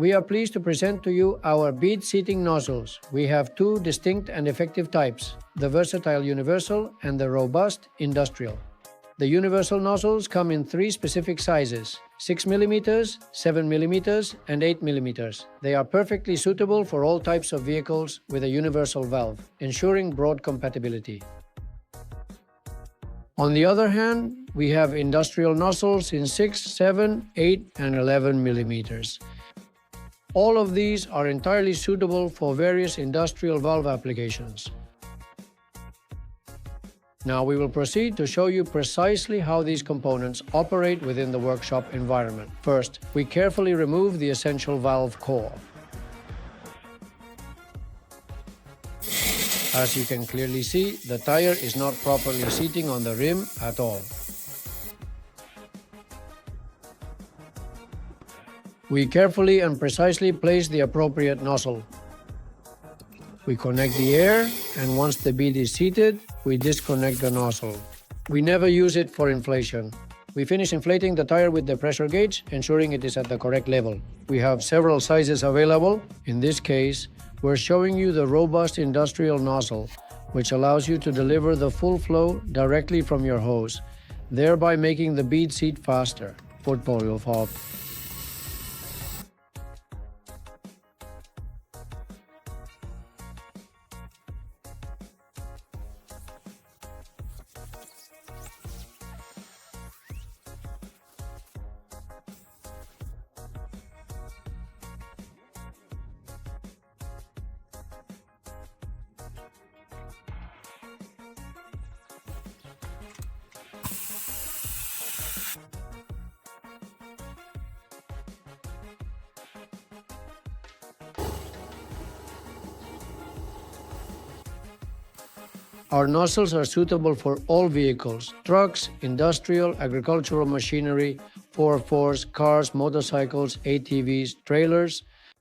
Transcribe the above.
we are pleased to present to you our bead seating nozzles. We have two distinct and effective types, the versatile universal and the robust industrial. The universal nozzles come in three specific sizes, 6 mm, 7 mm, and 8 mm. They are perfectly suitable for all types of vehicles with a universal valve, ensuring broad compatibility. On the other hand, we have industrial nozzles in 6, 7, 8, and 11 mm. All of these are entirely suitable for various industrial valve applications. Now we will proceed to show you precisely how these components operate within the workshop environment. First, we carefully remove the essential valve core. As you can clearly see, the tire is not properly seating on the rim at all. We carefully and precisely place the appropriate nozzle. We connect the air, and once the bead is seated, we disconnect the nozzle. We never use it for inflation. We finish inflating the tire with the pressure gauge, ensuring it is at the correct level. We have several sizes available. In this case, we're showing you the robust industrial nozzle, which allows you to deliver the full flow directly from your hose, thereby making the bead seat faster. Portfolio of Our nozzles are suitable for all vehicles, trucks, industrial, agricultural machinery, 4x4s, cars, motorcycles, ATVs, trailers,